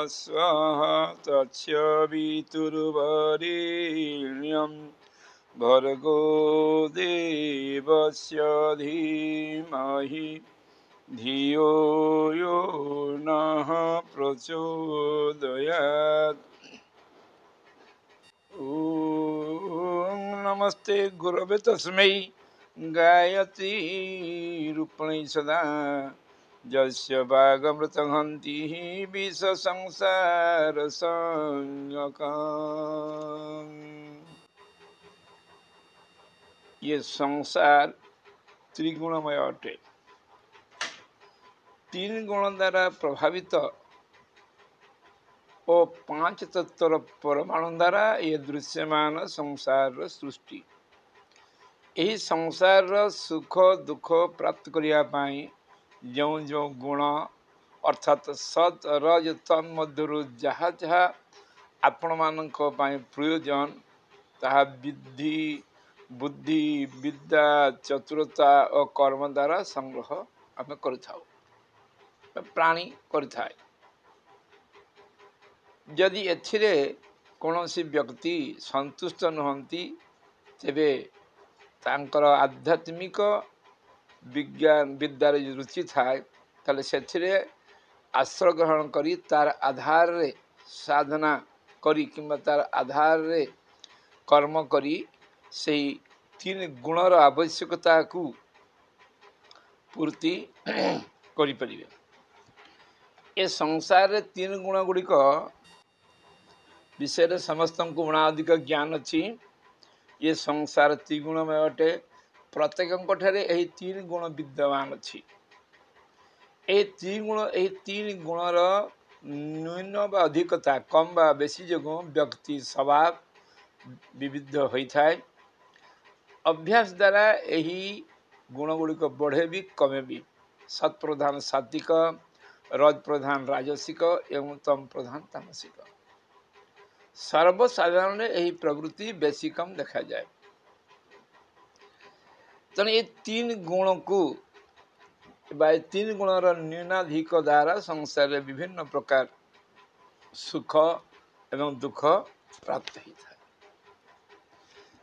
स्वाहा तत्सवितुर्वरेण्यं भर्गो देवस्य धीमहि धियो यो नः प्रचोदयात्। ॐ नमस्ते गुरवे तस्मै गायत्री रूपणे सदा यस्य वागमृतहन्ति विश्वसंसारसाङ्गकाम्। ये संसार त्रिगुणमय अटे। तीन गुण द्वारा प्रभावित और पांच तत्वर परमाणु द्वारा ये दृश्यमान संसार सृष्टि। यही संसार सुख दुख प्राप्त करने जो जो गुण अर्थात सत रज तन मध्य जहाँ जहाँ आपण मान प्रयोजन ताहा विधि बुद्धि विद्या चतुरता और कर्म द्वारा संग्रह आम कर प्राणी कर। जदि एथिरे कौनसी व्यक्ति संतुष्ट नुहंती तेबे तांकर आध्यात्मिक विज्ञान विद्यार रुचि थाए ताले सेथिरे आश्रय ग्रहण करी तार आधार रे साधना करी किंबा तार आधार रे कर्म करी से तीन गुणर आवश्यकता को पूर्ति करि परिबे। ए संसार रे तीन गुण गुड़िक विषय समस्त को गुणाधिक ज्ञान अच्छी। ये संसार त्रिगुणमय अटे। प्रत्येक यही तीन गुण विद्यमान अच्छी। तीन गुणर न्यून बा अधिकता कम बा बेसी जो व्यक्ति स्वभाव विविध होता है। अभ्यास द्वारा यही गुण गुड़िक बढ़े भी कमे भी। सत्प्रधान सात्विक रज प्रधान राजसिक एवं तम प्रधान तामसिक। सर्वसाधारण यही प्रवृत्ति बेसी कम देखा जाए। तेणु ये तीन गुण को तीन गुणर न्यूनाधिक द्वारा संसार में विभिन्न प्रकार सुख एवं दुख प्राप्त होता है।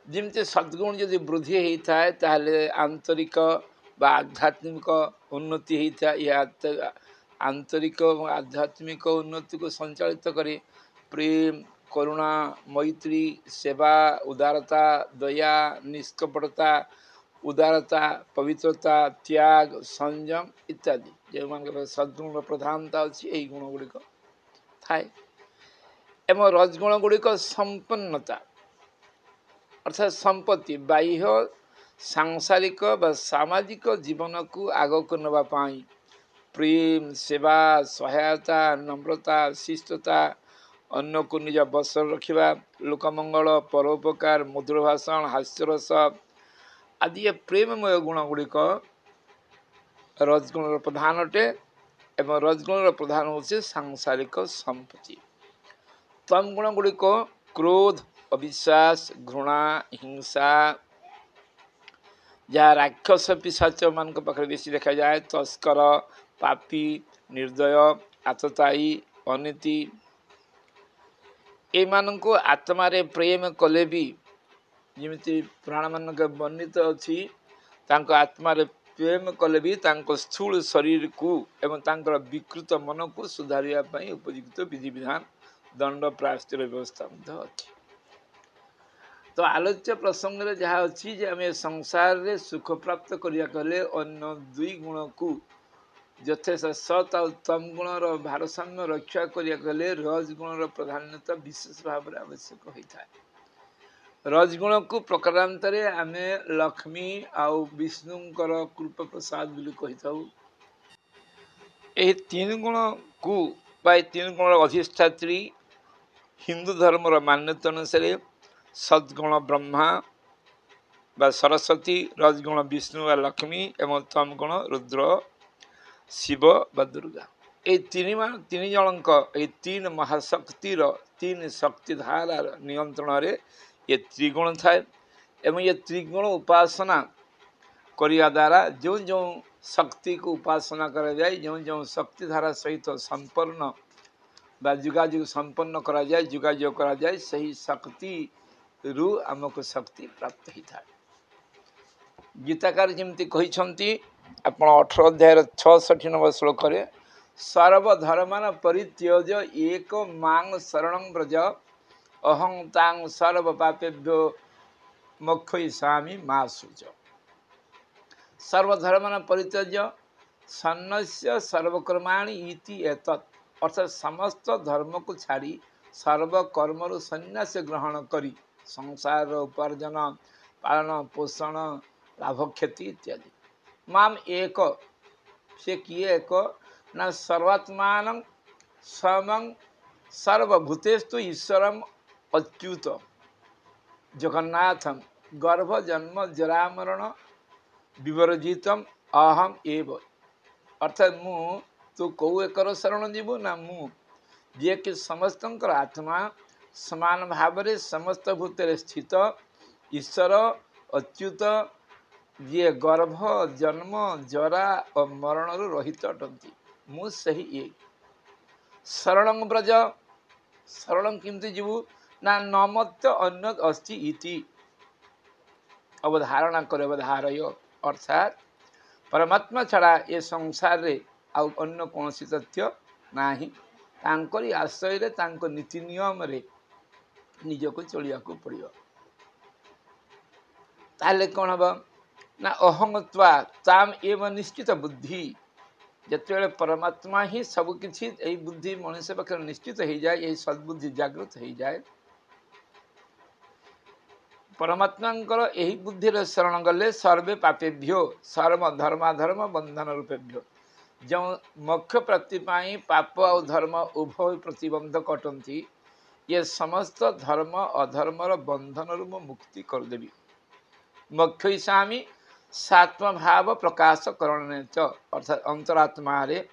जमती सद्गुण यदि वृद्धि होता है ताहले आंतरिक बा आध्यात्मिक उन्नति होता है। यह आंतरिक और आध्यात्मिक उन्नति को संचालित करे प्रेम करुणा मैत्री सेवा उदारता दया निष्कपटता उदारता पवित्रता त्याग संयम इत्यादि जो मान सद्गुण प्रधानता अच्छी यही गुण गुड़िक थाए। एवं रजगुण गुड़िक संपन्नता अर्थात संपत्ति बाह्य सांसारिक व सामाजिक जीवन को आग को नापी प्रेम सेवा सहायता नम्रता शिष्टता अन्न को निज बसर रखा लोकमंगल परोपकार मधुर भाषण हास्यरस आदि ये प्रेममय गुण गुड़िक रजगुण प्रधान अटे। एवं रजगुण प्रधान होचे सांसारिक संपत्ति। तम गुण गुड़िक क्रोध अविश्वास घृणा हिंसा जहाँ राक्षस पिशाच मान पाखे बेसी देखा जाए तस्कर पापी निर्दय आततायी अनीति एमानंको आत्मारे प्रेम कले भी जमी पुराण मानक वर्णित अच्छी आत्मारे प्रेम कले भी स्थूल शरीर को एवं तांकर विकृत मन को सुधारिया उपयुक्त विधि विधान दंड प्रायश्चित व्यवस्था अच्छी। तो आलोच्य प्रसंग में जहाँ अच्छी आम संसार रे सुख प्राप्त करिया कले अन्य दुई गुण को यथेष सत और तम गुणर भारसाम्य रक्षा करिया कले रजगुणर प्राधान्यता विशेष भाव में आवश्यक होता है। रजगुण को प्रकारांतर आम लक्ष्मी आउ विष्णुंकर कृपा प्रसाद बोली कही था। यही तीन गुण को तीन गुण अधिष्ठात्री हिंदू धर्मर मान्यता अनुसार सद्गुण ब्रह्मा बा सरस्वती रजगुण विष्णु बा लक्ष्मी एवं तम गुण रुद्र शिव बा दुर्गा। ये तीन जनक तीन महाशक्तिर तीन शक्तिधार नियंत्रण रे ये त्रिगुण थाए। एवं ये त्रिगुण उपासना करिया द्वारा जो जो शक्ति को उपासना करा जाए जो जो शक्तिधारा सहित संपन्न बा जुगाजुग संपन्न करा जाए जुगाजुग करा जाए सही शक्ति रु आमको शक्ति प्राप्त होता है। गीताकार जमती कहते आप 18 अध्याय 66 नंबर श्लोक सर्वधर्मान परित्यज एक मांग शरण व्रज अहं तांग सर्व पापेभ्यो मोक्षयिष्यामि मा शुच। सर्वधर्मान परित्यज्य सन्नस्य सर्वकर्माणि इति एतत् अर्थात समस्त धर्म को छाड़ी सर्वकर्म संन्यास ग्रहण करी संसार उपार्जन पालन पोषण लाभ क्षति इत्यादि माम एक से किए एक न सर्वात्मान स्वयं सर्वभूतेस्तु ईश्वरम अच्युत जगन्नाथम गर्भ जन्म जरा मरण विवर्जितम अहम एव अर्थात मु तू कौ एकर शरण जीवु ना मु जे कि समस्त आत्मा समान भाव समस्त भूत स्थित ईश्वर अच्युत जे गर्भ जन्म जरा और मरण रहित अटंती मु सही ये शरण ब्रज शरण किमती जीवु ना नमत्य अन्य अस्ति इति अवधारणा कर अवधारय अर्थात परमात्मा छड़ा ये संसार रे आउ अन्य कौन तथ्य नाही तांकरी आश्रय रे तांको नीति नियम रे निजको चलिया को पड़ियो ताले कौन हम ना अहंगत्वा ताम एवं निश्चित बुद्धि जिते परमात्मा ही सब किछि एई बुद्धि मनुष्य पाखे निश्चित हो जाए यही सद्बुद्धि जागृत हो जाए परमात्मा यही बुद्धि शरण गले सर्वे पापेभ्यो सर्व धर्माधर्म बंधन रूपेभ्यो जो मोक्ष प्राप्ति पाई पाप और धर्म उभय प्रतिबंधक अटंती ये समस्त धर्म अधर्मर बंधन रु मुक्ति करदेवी मोक्षयिष्यामि सात्म भाव प्रकाश करण अर्थात अंतरात्मा रे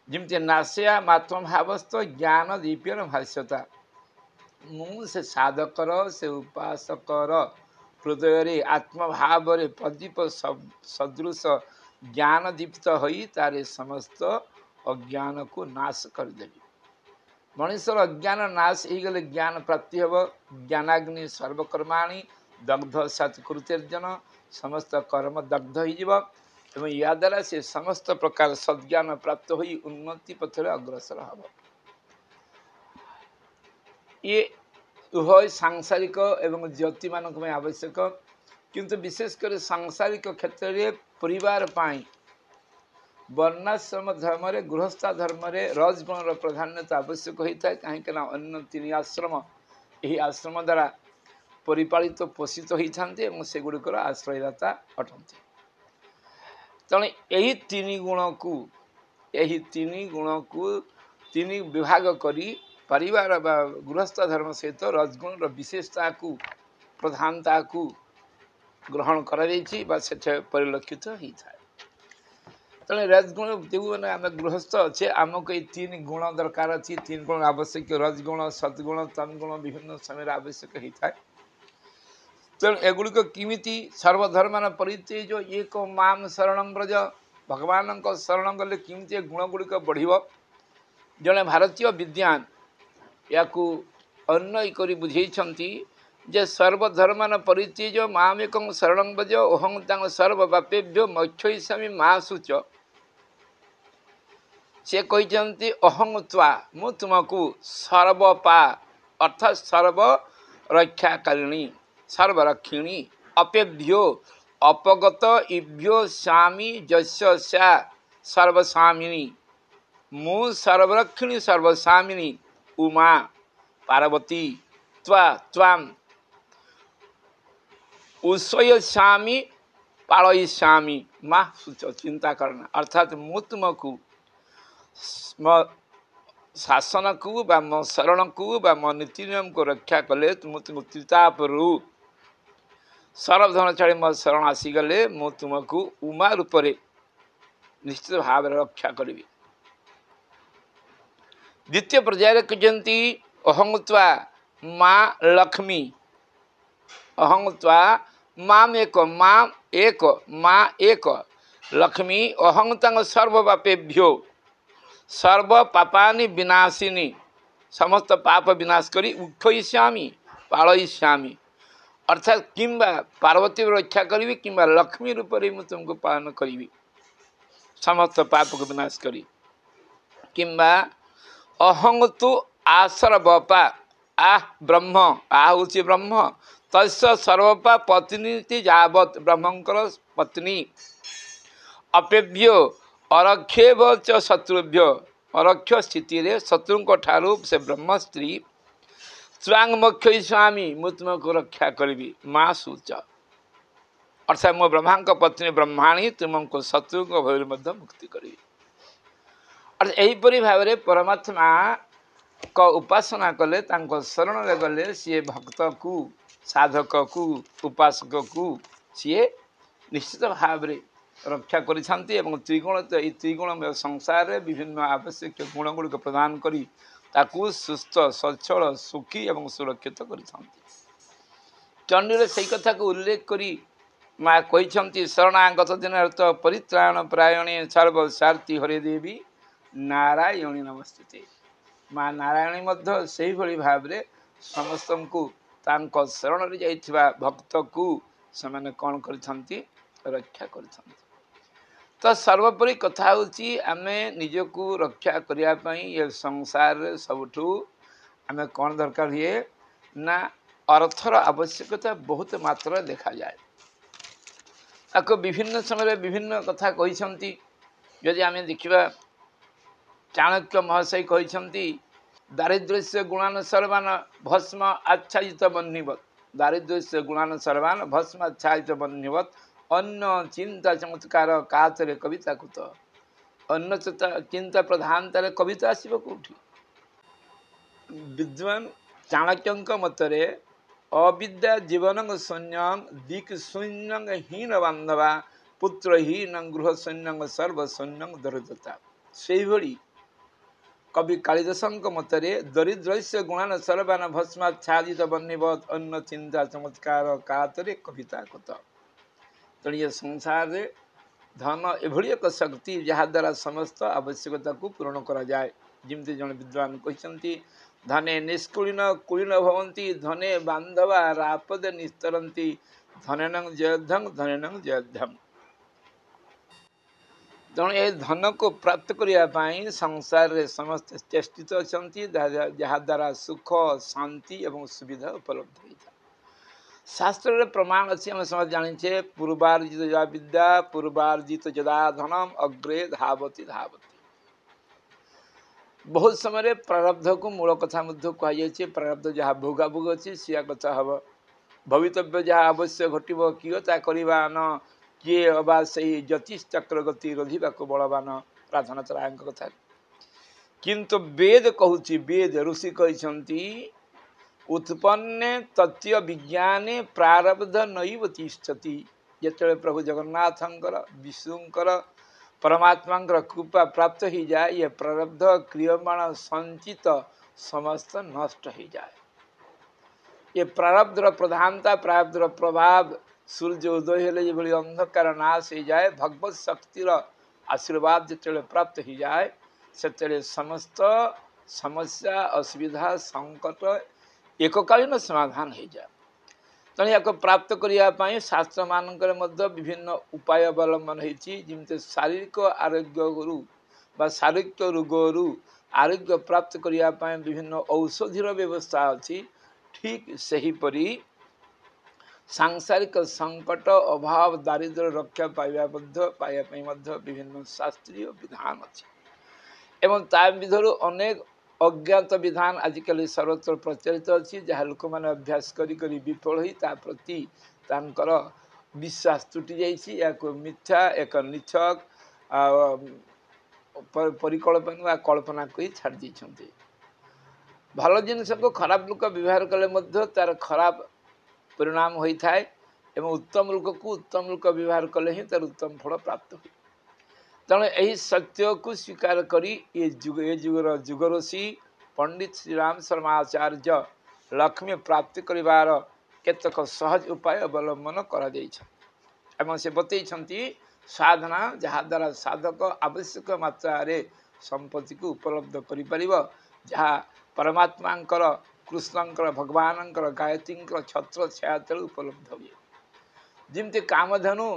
जिमती नाशया मात्म भावस्थ ज्ञान दीप्यन भाष्यता मु से साधकर से उपासकर हृदय रे आत्मभाव रे प्रदीप सदृश ज्ञान दीप्त होई तारे समस्त अज्ञान को नाश कर देवी मनुष्यर अज्ञान नाश हो गले ज्ञान प्राप्ति हम ज्ञानाग्नि सर्वकर्माणी दग्ध सत्कृत्यर्जन समस्त कर्म दग्ध हो या द्वारा से समस्त प्रकार सद्ज्ञान प्राप्त हो उन्नति पथरे अग्रसर हम ये उभय सांसारिक एवं ज्योति मानक में आवश्यक किंतु विशेषकर सांसारिक क्षेत्र में परिवार पाई वर्णाश्रम धर्म रे गृहस्था धर्म रे रजगुण प्राधान्यता आवश्यक होता है कहीं अन्य तीन आश्रम यही आश्रम द्वारा परिपालित पोषित होती से गुड़िकर आश्रयदाता अटंती तेणु यही तीन गुण को तीन विभाग करी परिवार गृहस्थ धर्म सहित रजगुण विशेषता को प्रधानता को ग्रहण कर परिलक्षित होता है तेणु रजगुण जो आम गृहस्थ अच्छे आमको ये तीन गुण दरकार अच्छी तीन गुण आवश्यक रजगुण सद्गुण तमगुण विभिन्न समय आवश्यक होता है तेणु एगुड़िक किमिति सर्वधर्मान परित्यज एक माम शरण ब्रज भगवान शरण गले किमिति गुण गुड़िक बढ़ जड़े भारतीय विद्वान या अन्वय कर बुझे जे सर्वधर्मान परित्यज मामेक शरण ब्रज अहं तांग सर्वपापेभ्यो मोक्षयिष्यामि मा शुच से कहते अहं त्वा मु तुमको सर्वपा अर्थात सर्व रक्षाकारिणी सर्वरक्षिणी अपेभ्यो अपगत इभ्यो स्वामी जस्य स्या सर्वस्वामिनी मु सर्वरक्षिणी सर्वस्वामिनी उमा पार्वती त्वा त्वाम उषयिष्यामि पालयिष्यामि मा शुच चिंता करना अर्थात मु तुमको शासन को बा मो शरण को बा मो नीति नियम को रक्षा कले तुमको त्रिताप रू सर्वधन छाड़ी मो शरण आसीगले मु तुमको उमा रूप निश्चित भाव रक्षा करी द्वितीय पर्याय कहते अहंगत्वा माँ लक्ष्मी अहंगत्वा माम एक माँ एक लक्ष्मी अहंतांग सर्वपापेभ्यो सर्व पापानि विनाशिनी समस्त पाप विनाश करी उठईष्यामि पालयिष्यामि अर्थात किंबा पार्वती रक्षा करी किंबा लक्ष्मी रूप में मुझे तुमको पालन करी समस्त पाप को विनाश करी किंबा अहं तो आसर बपा आ ब्रह्म आ हूँ ब्रह्म तस् सर्वपा पत्नी जावत ब्रह्मंकर पत्नी अपेभ्यो अरक्षेव च शत्रुभ्य अरक्ष स्थिति रे शत्रु ठारू से ब्रह्म स्त्री स्वांग मुख्य स्वामी मु तुमको रक्षा करी माँ सूच अर्थात मो ब्रह्मा पत्नी ब्रह्माणी तुमको शत्रु भय मुक्ति करी अर्थात यहीपरी भाव में परमात्मा को उपासना कले शरण रे गले सी भक्त को साधक को उपासक को सी निश्चित भाव में रक्षा करिछांती एवं त्रिगुण त्रिगुण संसार रे विभिन्न आवश्यक गुण गुड़िक प्रदान करी ताकू सुस्थ सचल सुखी एवं सुरक्षित करिछांती चंडी से कथा को उल्लेख करी माँ कही शरणागत दिन तो परित्राण प्रायणे सर्व सारथी हरे देवी नारायणी नमस्ते माँ नारायणी मध्य से भाव में समस्त को शरण रे जाइथिबा भक्त को से कौन करछंती रक्षा करछंती तो सर्वोपरि कथा होची आमे निजको रक्षा करिया पई ये संसार सबठू आमे कौन दरकार हुए ना अर्थर आवश्यकता बहुत मात्रा देखा जाए आपको विभिन्न समय विभिन्न कथा कही यदि आम देखा चाणक्य महर्षि कही दारिद्र्य गुणान सर्वान भस्म आच्छादित बन्हीवत दारिद्र्य गुणान सर्वान भस्म आच्छादित बन्हीवत अन्न चिंता चमत्कार कातरे कविता कुत अन्न चिंता प्रधानतार कविता आसब कौटी विद्वान चाणक्य मतरे अविद्या जीवन शून्यं दिक् शून्यं हीन बांधवा पुत्रहीन गृह शून्यं सर्व शून्यं दरिद्रता से भली कवि कालिदासंक मतरे दरिद्रस्य गुणान सर्वान भस्माच्छादित बन्हीवत अन्न चिंता चमत्कार कातरे कविता कुत तेणु ये संसार रे धन एभली एक शक्ति जहाँ द्वारा समस्त आवश्यकता को पूरण करा जाए जिमती जन विद्वान कहते धने निष्कुलीन कुलीन भवंती धने बांधवा रापद निस्तरंती धनेन जयध्यम धनेन जयध्यम तेणु ये धन को प्राप्त करने संसार रे समस्त चेष्टित अच्छा जहाँ द्वारा सुख शांति एवं सुविधा उपलब्ध होता शास्त्र रे प्रमाण अच्छी आम समझ जाने पूर्वार्जित जदा विद्या पूर्वार्जित जदा धनम अग्रे धावती धावती बहुत समय प्रारब्ध को मूल कथा कहुई प्रारब्ध जहाँ भोगा भोग अच्छी सी कथा हम भवितव्य जहाँ अवश्य घटव किए करवा न किए अबा से ज्योतिष चक्र गति रोधिबा को बलवान प्रार्थना चराय कथा किंतु वेद कहूँ वेद ऋषि कहते उत्पन्ने तथ्य विज्ञाने प्रारब्ध नैव तिष्ठति जिते प्रभु जगन्नाथंकर विष्णुंकर परमात्मा कृपा प्राप्त हो जाए ये प्रारब्ध क्रियमाण संचित समस्त नष्ट हो जाए ये प्रारब्ध प्रधानता प्रारब्ध प्रभाव सूर्य उदय हेले भली अंधकार नाश हो जाए भगवत शक्तिर आशीर्वाद जिते प्राप्त हो जाए से समस्त समस्या असुविधा संकट एककालीन समाधान हो जाए तेणु या प्राप्त करने शास्त्र मानक विभिन्न उपाय अवलंबन होती शारीरिक आरोग्य बा शारीरिक रोगरू आरोग्य प्राप्त करने विभिन्न औषधिर व्यवस्था अच्छी ठीक सेहीपरि सांसारिक संकट अभाव दारिद्र्य रक्षा पाइबापी विभिन्न शास्त्रीय विधान अच्छी एवं ता विधर अनेक अज्ञात विधान आजिकल सर्वत्र प्रचलित अच्छी जहाँ लोक मैंने अभ्यास करी विफल हो प्रति तांकर विश्वास टूटी जाइए या मिथ्या एक निछक परिकल्पना वा कल्पना को छाड़ देते भल जिनस को खराब लोक व्यवहार कले तार खराब परिणाम होता है एवं उत्तम लोक को उत्तम लोक व्यवहार कले ही तार उत्तम फल प्राप्त हुए तेणु यही सत्य को स्वीकार करी ये जुगर जुगऋषि पंडित श्रीराम शर्माचार्य लक्ष्मी प्राप्ति करिवार केतक सहज उपाय अवलंबन कर से बतई साधना जहाँ द्वारा साधक आवश्यक मात्रा संपत्ति को उपलब्ध करि परिबो जहाँ परमात्मांकर कृष्णंकर भगवानंकर गायत्रींकर छत्र छाया तले उपलब्ध हुए जिमती कामधेनु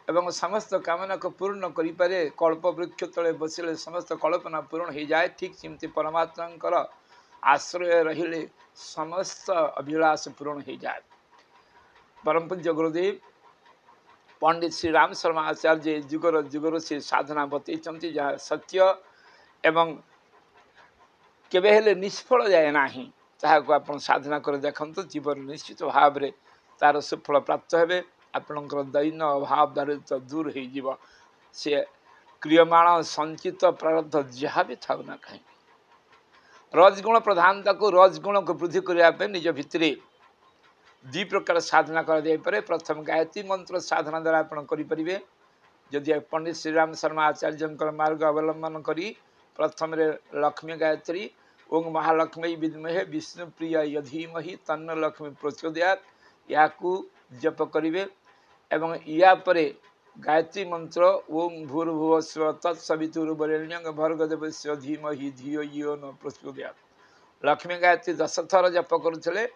एवं समस्त कामना को पूर्ण करि पारे कल्प वृक्ष तले बसिले समस्त कल्पना पूर्ण हो जाए ठीक सिमती परमात्मांकर आश्रय रहिले समस्त अभिलाष पूर्ण हो जाए। परम पूज्य गुरुदेव पंडित श्री राम शर्मा आचार्य जुगर से साधना बतई जहाँ सत्य एवं केबे हेले निष्फल जाए नाही ताहाको आपण साधना कर देखंतु जीवन निश्चित भाव रे तार सुफल प्राप्त हेबे आपणकर दैन्य अभाव दारिद्र्य दूर हो जीव से क्रियमाण संचित प्रारब्ध जहाँ भी थाउ ना कहीं रजगुण प्रधानता को रजगुण को वृद्धि करने निज भितरे दुई प्रकार साधना कर दे पारे। प्रथम गायत्री मंत्र साधना द्वारा आपण करें जदि पंडित श्रीराम शर्मा आचार्य मार्ग अवलंबन करी प्रथम रे लक्ष्मी गायत्री ओं महालक्ष्मी विद्महे विष्णुप्रिय यधीमहि तन्न लक्ष्मी प्रचोदयात् याकू जप करिवे एवं या परे गायत्री मंत्र ओं भूर्भुवः स्वः तत्सवितुर्वरेण्यं भर्गदेवस्य धीमहि धियो यो न प्रचोदयात्। लक्ष्मी गायत्री 10 थर जप करुले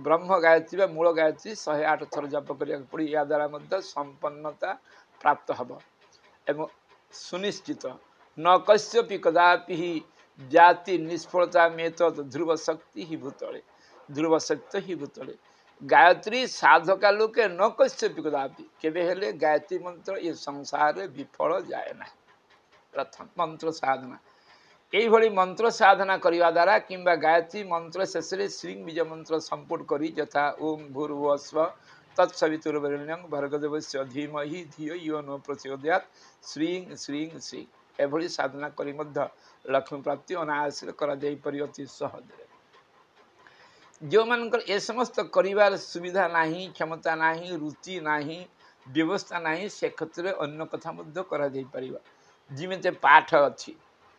ब्रह्म गायत्री मूल गायत्री 108 थर जप करिया पड़ी या द्वारा मध्य संपन्नता प्राप्त हब एवं सुनिश्चित न कस्यपि कदापि ही जाति निष्फलता में तो ध्रुव शक्ति ही भूतले ध्रुव सत्य ही भूतले गायत्री साधका लोके न कस्यपि कदापि केबे हेले गायत्री मंत्र ये संसार विफल जाए ना। प्रथम मंत्र साधना यही भली मंत्र साधना करने द्वारा किंबा गायत्री मंत्र शेष श्री बीज मंत्र संपुट करी यथा ओम भूर्भुवः स्वः तत्सवितुर्वरेण्यं भर्गदेवस्य धीमहि धियो यो न प्रचोदयात् श्रीं श्रीं श्रीं एभली साधना करी मध्य लक्ष्मी प्राप्ति अनायास करा जाई परि अति सहज। जो मानकर ए समस्त करिवार सुविधा नाही क्षमता नाही रुचि नाही व्यवस्था नाही से क्षेत्र अन्य कथा मध्य करा जाई परिबा जिमेते पाठ अछि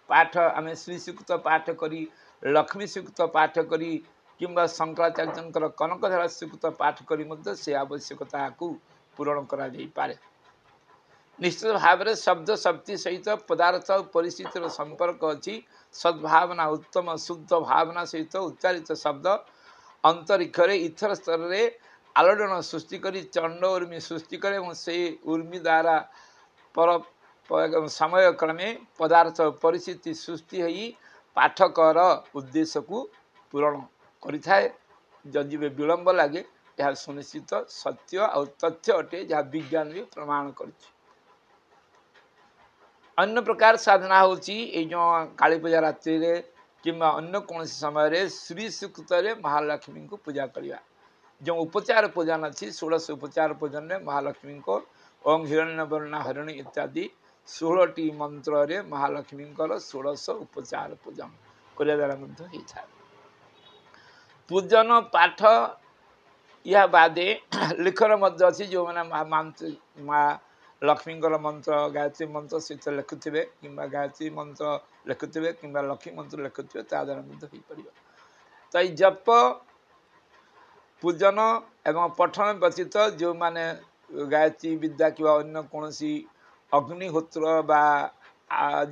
पाठ आम श्री सूक्त पाठ करी लक्ष्मी सूक्त पाठ करी किंबा शंकराचार्य कनकधारा सूक्त पाठ करी मध्य से आवश्यकता को पूरण करा जाई पारे। निश्चित भाव में शब्द शक्ति सहित पदार्थ और परिस्थितिर संपर्क अच्छी सद्भावना उत्तम शुद्ध भावना सहित उच्चारित शब्द अंतरिक्ष इथर स्तर में आलोड़न सृष्टि करी चंड उर्मी सृष्टि करे से उर्मी द्वारा पर समय क्रमे पदार्थ परिस्थिति सृष्टि होई पाठकर उद्देश्य को पूरण करिथाए। जदि भी विलंब लगे यह सुनिश्चित सत्य और तथ्य अटे जहाँ विज्ञान भी प्रमाण करछि। अन्य प्रकार साधना होची जो काली पूजा रात्रि रे किंबा अन्य कौन समय श्री सूक्त महालक्ष्मी को पूजा करवा जो उपचार पूजन अच्छी 16 उपचार पूजन में महालक्ष्मी को ओं हिरण्यवर्णा हरिणी इत्यादि 16टी मंत्र रे महालक्ष्मी 16 उपचार पूजन करने द्वारा होता पूजन पाठ या बादे लिखन मध्य अच्छी जो मैंने माँ लक्ष्मी मंत्र गायत्री मंत्र सहित लिखुवे कि गायत्री मंत्र लिखुवे कि लक्ष्मी मंत्र लिखुवे द्वारा हो पार। तो जप पूजन एवं पठन व्यतीत जो माने गायत्री विद्या कि अन्य कौन अग्निहोत्र बा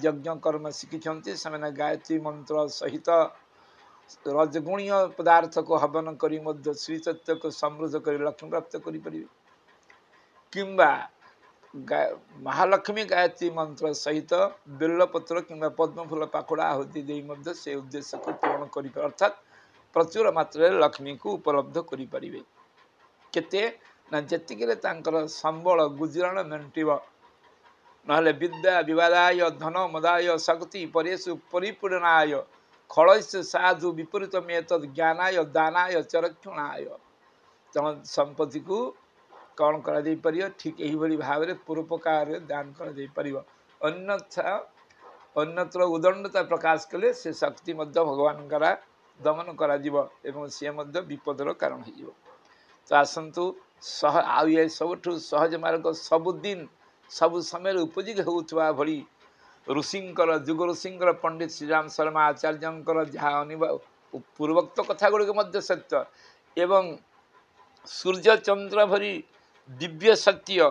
यज्ञ कर्म शिखिंट से गायत्री मंत्र सहित रजगुणीय पदार्थ को हवन करी मध्य श्री तत्व को समृद्ध कर लक्ष्मी प्राप्त करें किंबा महालक्ष्मी गायत्री मंत्र सहित बेलपत्र किंबा पद्मफूल पाखुड़ा आहुति दे मध्य से उद्देश्य को पूर्ण कर अर्थात प्रचुर मात्रा लक्ष्मी को उपलब्ध करें केते ना जेतिके संबल गुजराण मेंटिव नहले विद्या विवादाय धन मदाय शक्ति परेशु परिपूर्णाय खलश साधु विपरीत में तद ज्ञानाय दानाय चरक्षणाय संपत्ति को कौन करा दे परियो ठीक यही भली भाव में पूर्वकार दान करा दे परियो अन्यथा अन्यत्र उदंडता प्रकाश कले से शक्ति मध्य भगवान करा दमन करा जीव एवं से मध्य विपदर कारण हो। तो आसतु सह आ सबुठु सहज मार्ग सबुदिन सब समय उपयोगी होउथवा भली ऋषिंकर जुग ऋषिंकर पंडित श्रीराम शर्मा आचार्य जहाँ अनुभव पूर्वोक्त कथा गुड़िक मध्य सत्य एवं सूर्य चंद्र भरी दिव्य सत्य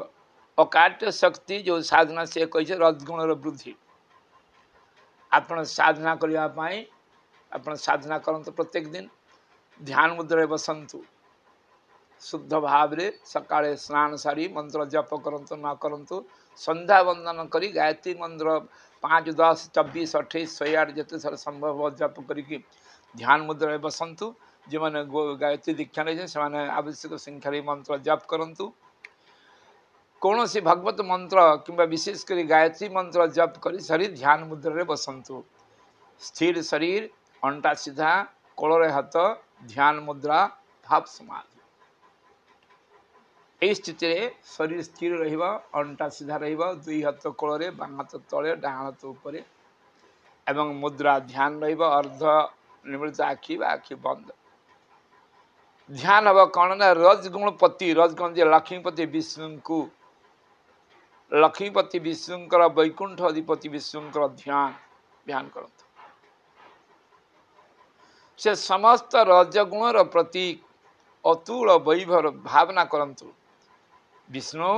अकाट्य शक्ति जो साधना से कही रजगुण वृद्धि आपण साधना करने आपण साधना करंतु प्रत्येक दिन ध्यान मुद्रा बसंतु शुद्ध भाव रे सकाळे स्नान सारी मंत्र जप करंतु न करंतु संध्या वंदन करी गायत्री मंत्र 5 10 24 28 108 जते सर संभव जप करी ध्यान मुद्रा बसंतु जो मैंने गायत्री दीक्षा नहीं से माने आवश्यक संख्या मंत्र जप करंतु कौन सी भगवत मंत्र किंबा विशेष करी गायत्री मंत्र जप करी सारी ध्यान मुद्रा रे बसंतु स्थिर शरीर अंटा सीधा कोଳରେ हाथ ध्यान मुद्रा भाव समाधि এই স্থিতিରେ ଶରୀର ସ୍ଥିର ରହିବ ଅଣ୍ଟା ସିଧା ରହିବ ଦୁଇ ହାତ କୋଳରେ ବାମ ହାତ ତଳେ ଡାହାଣ ହାତ ଉପରେ ଏବଂ ମୁଦ୍ରା ଧ୍ୟାନ ରହିବ ଅର୍ଦ୍ଧ ନିମିଳିତ ଆଖି ବା ଆଖି ବନ୍ଦ ଧ୍ୟାନ ହେବ କ'ଣ ନା ରଜଗୁଣପତି ରଜଗୁଣ ଯେ ଲକ୍ଷ୍ମୀପତି ବିଷ୍ଣୁଙ୍କର ବୈକୁଣ୍ଠ ଅଧିପତି ବିଷ୍ଣୁଙ୍କର ଧ୍ୟାନ କରନ୍ତୁ ସେ ସମସ୍ତ ରଜଗୁଣର ପ୍ରତୀକ ଅତୁଳ ବୈଭବ ଭାବନା କରନ୍ତୁ विष्णु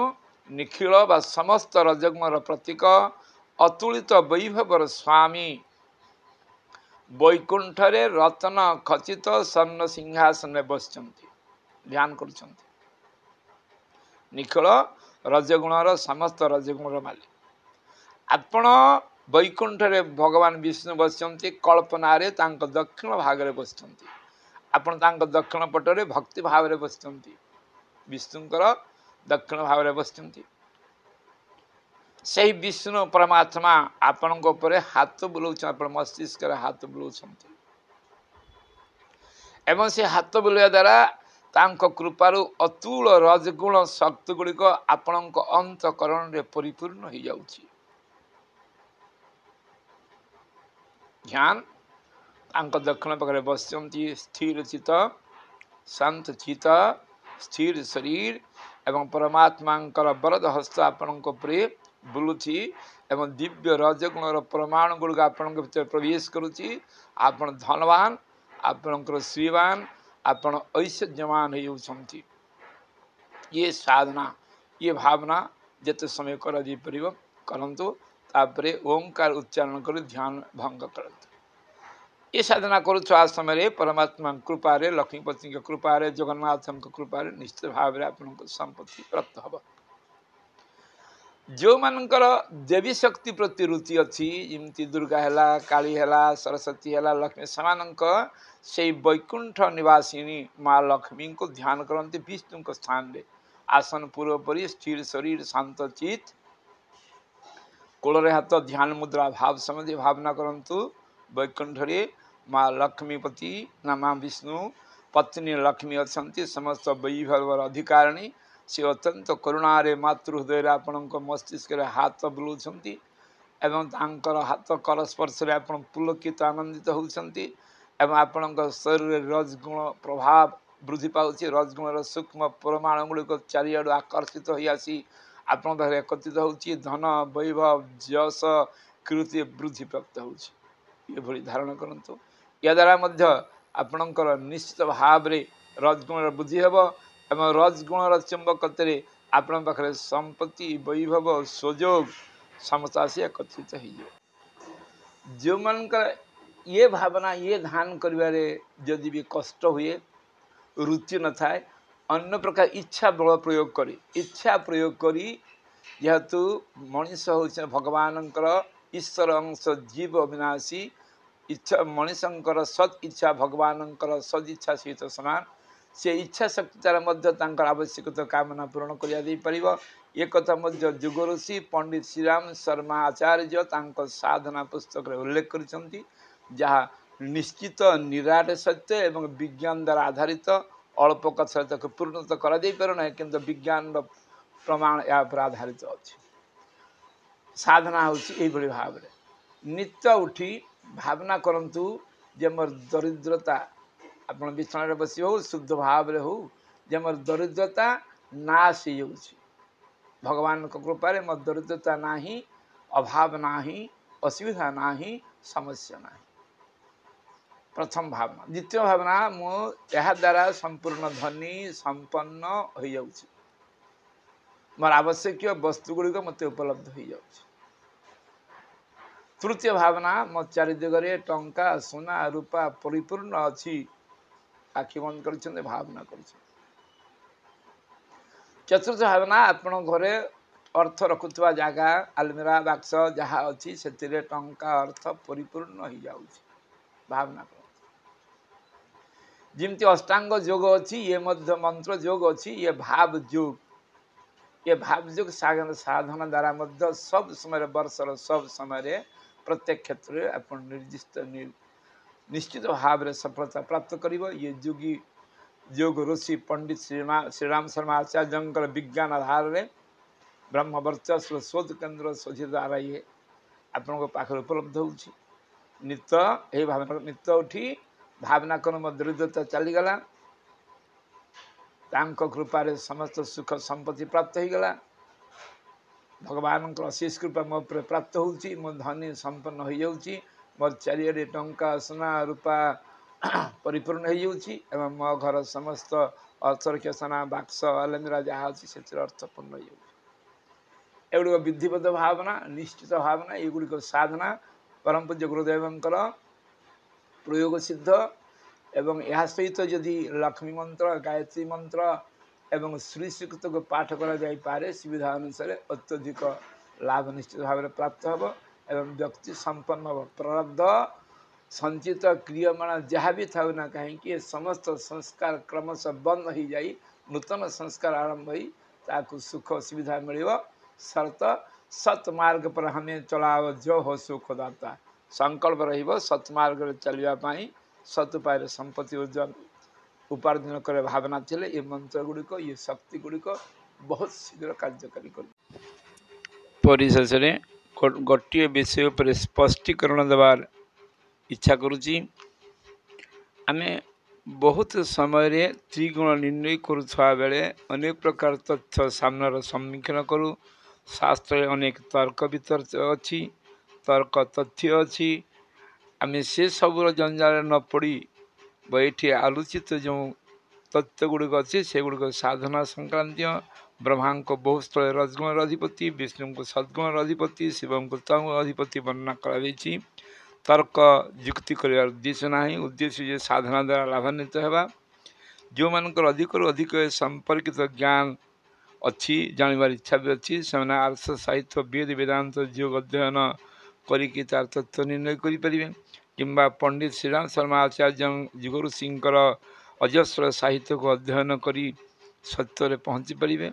निखिल बा समस्त रजगुणर प्रतीक अतुलित वैभवर स्वामी वैकुंठरे रत्न खचित स्वर्ण सिंहासन में बसचंती ध्यान करुचंती निखिल रजगुणर समस्त रजगुणर मालिक आपण वैकुंठरे भगवान विष्णु बसचंती कल्पना रे तांक दक्षिण भाग रे बसचंती आपण तांक दक्षिण पटरे भक्ति भाव रे बसचंती विष्णुଙ୍କର दक्षिण भाव रे बसचंती से विष्णु परमात्मा आपणक ऊपर हाथ बुलाउछन आपण मस्तिष्क रे हाथ बुलाउछंती एवं से हाथ बुलाया द्वारा तांक कृपारु अतुल रजगुण शक्ति गुड़िक आपणक अंतकरण रे परिपूर्ण हो जाउछि ध्यान तांक दक्षिण पाखरे बसचंती स्थिर चित्त शांत चित्त स्थिर शरीर एवं परमात्मा बरद हस्त आपणक उपरे बुलुछि एवं दिव्य रजगुणर प्रमाण गुड़िक आपण भीतर प्रवेश करुछि आपण धनवान आपणकर श्रीवान आपण ऐश्वर्यवान होउछंती ये साधना ये भावना जते समय कर दी परिव करंतु तापरे ओंकार उच्चारण कर ध्यान भंग करंतु ये साधना करुआ समय परमात्मा कृपा रे लक्ष्मीपति कृपा रे जगन्नाथ कृपा रे निश्चित भाव रे आपन संपत्ति प्राप्त हब जो मानकर देवी शक्ति प्रति रुचि अच्छी जमती दुर्गा हैला काली हैला सरस्वती हैला लक्ष्मी समानक से वैकुंठ निवासिनी माँ लक्ष्मी को ध्यान करते विष्णु को स्थान रे आसन पूर्वपरि स्थिर शरीर शांत चित कोଳରେ हाथ ध्यान मुद्रा भाव समझे भावना करंतु वैकुंठ रे माँ लक्ष्मीपति ना माँ विष्णु पत्नी लक्ष्मी अच्छा समस्त वैभवर अधिकारिणी से अत्यंत करुणारे मातृहृदय आपण मस्तिष्क हाथ बुलाउछंती एवं तांकर हाथ कर स्पर्श आपण पुलकित आनंदित होउछंती एवं आपण शरीर रजगुण प्रभाव वृद्धि पाउछि रजगुणर सूक्ष्म परमाणु गुड़िक चारिआडु आकर्षित हो आसी आपण पाखे एकत्रित होउछि धन वैभव जस कृति वृद्धि प्राप्त होउछि ये भली धारण करंतु या द्वारा मध्य आपणकर निश्चित भाव रे रजगुणर वृद्धि हेब एवं रजगुणर चुंबकत्व आपण पाखे संपत्ति वैभव सुजोग समस्त आसी एकत्रित हो जो मानकर ये भावना ये ध्यान करिवारे जदि भी कष्ट हुए रुचि न थाए अन्य प्रकार इच्छा बल प्रयोग करी इच्छा प्रयोग करी जेहेतु मनीष होउछ भगवानकर ईश्वर अंश जीव अविनाशी इच्छा मनीषंकर सद इच्छा भगवानकर सद इच्छा सहित समान से इच्छा शक्ति तार मध्य तांकर आवश्यकता कामना पूर्ण करिया दे परिबो ये कथा मध्य जुग ऋषि पंडित श्रीराम शर्मा आचार्य तांकर साधना पुस्तक रे उल्लेख करिसंती जहाँ निश्चित निराट सत्य एवं विज्ञान द्वारा आधारित अल्प कथा को पूर्णतः कर दे पारना किंतु विज्ञान प्रमाण या पर आधारित अच्छी साधना होची भाव में नित्य उठी भावना करंतु जे मोर दरिद्रता आपण बिछाण बसी हो शुद्ध भाव रे हो जे मोर दरिद्रता नाश हो भगवान कृपा रे मोर दरिद्रता नाही अभाव नाही असुविधा नाही समस्या नाही प्रथम भावना द्वितीय भावना मो यह द्वारा संपूर्ण धनी संपन्न हो जाउछि मोर आवश्यक वस्तु गुड़िक मत उपलब्ध हो जाउछि तृतीय भावना मो चारि दिगरे टंका सोना रूपा परिपूर्ण अच्छी आखि बंद कर भावना कर। चतुर्थ भावना आपण घरे अर्थ रखुवा जगह आलमीरा बाक्स जहाँ अच्छी से टंका अर्थ परिपूर्ण हो जाऊँ भावना कर। जमती अष्टांग योग अच्छी ये मध्य मंत्र योग अच्छी ये भाव योग। ये भाव योग साधना द्वारा मध्य सब समय वर्षर सब समय प्रत्येक क्षेत्र में आप निर्दिष्ट निश्चित भाव में सफलता प्राप्त कर। ये योगी योग ऋषि पंडित श्रीराम शर्मा आचार्य विज्ञान आधार में ब्रह्म वर्चस्व शोध केन्द्र शोधित द्वारा ये आपण पाखे उपलब्ध हो नित्य यही भावना नित्य उठी भावना कर दरिद्रता चलीगला कृपा समस्त सुख संपत्ति प्राप्त हो गला। भगवान अशेष कृपा मो पर प्राप्त हो धनी संपन्न हो जाऊँगी मोर चारिड़े टंका सोना रूपा परिपूर्ण हो जाऊँगी एवं मो घर समस्त अर्थरक्ष सोना बाक्स अलमीरा जहाँ अच्छी से अर्थपूर्ण हो जाऊँगी। एगुड़ विधिवत भावना निश्चित भावना युड़िक साधना परम पूज्य गुरुदेव प्रयोग सिद्ध एवं यह सहित जदि लक्ष्मी मंत्र गायत्री मंत्र एवं श्री सूक्त को पाठ करा जाई पारे सुविधा अनुसार अत्यधिक लाभ निश्चित भाव में प्राप्त हो एवं व्यक्ति संपन्न हो। प्रारब्ध संचित क्रियमाण जहाँ भी था ना कहीं समस्त संस्कार क्रमशः बंद हो जाई नूतन संस्कार आरंभ हो सुख सुविधा मिल शर्त सत्मार्ग पर हमें चलाव जो हो सुखदाता संकल्प रही सत्मार्ग चलवाई सत उपाय संपत्ति उपार्जन करे भावना चले ये मंत्र गुड़िक ये शक्ति गुड़िक बहुत शीघ्र कार्यकारी कर। परिशेष गोटे विषय पर स्पष्टीकरण देवार इच्छा करुची। आमे बहुत समय त्रिगुण निर्णय करुवा बेले अनेक प्रकार तथ्य सामनार सम्मुखीन करूँ। शास्त्र अनेक तर्क वितर्क अच्छी तर्क तथ्य अच्छी आमे से सबूर जंजाल न पड़ी बैठी आलोचित जो तथ्य गुड़िक अच्छे से गुड़िक साधना संक्रांतीय ब्रह्मा को बहुत स्थल रजगुण अधिपति विष्णु को सद्गुण अधिपति शिव को तम अधिपति वर्णना कर तर्क युक्ति कर उद्देश्य ना उद्देश्य जे साधना द्वारा लाभान्वित होगा। जो मानकर अधिक अधिक संपर्कित ज्ञान अच्छी जानवर इच्छा भी अच्छी से आर्ष साहित्य वेद वेदांत योग अध्ययन करी तार तत्व निर्णय करें किंबा पंडित श्रीराम शर्मा आचार्य युग ऋषिंकर अजस्र साहित्य को अध्ययन करी सत्य पहुँची पारे।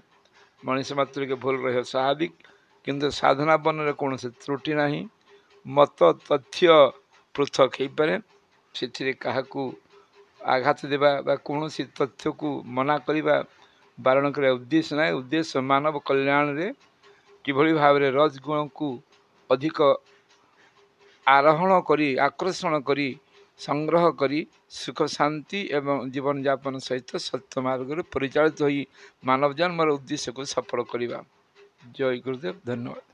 मनीष मात्र के भूल रहे स्वाभाविक किंतु साधना बन कौन से त्रुटि ना मत तथ्य पृथक हो पारे से आघात देवा कौन तथ्य को मना करने बारण कर उद्देश्य ना उद्देश्य मानव कल्याण रे किभली भाव में रजगुण को अधिक आरोहण करी आकर्षण करी संग्रह करी सुख शांति एवं जीवन यापन सहित सत्य मार्ग परिचालित हो मानव जन्मर उद्देश्य को सफल करवा। जय गुरुदेव धन्यवाद।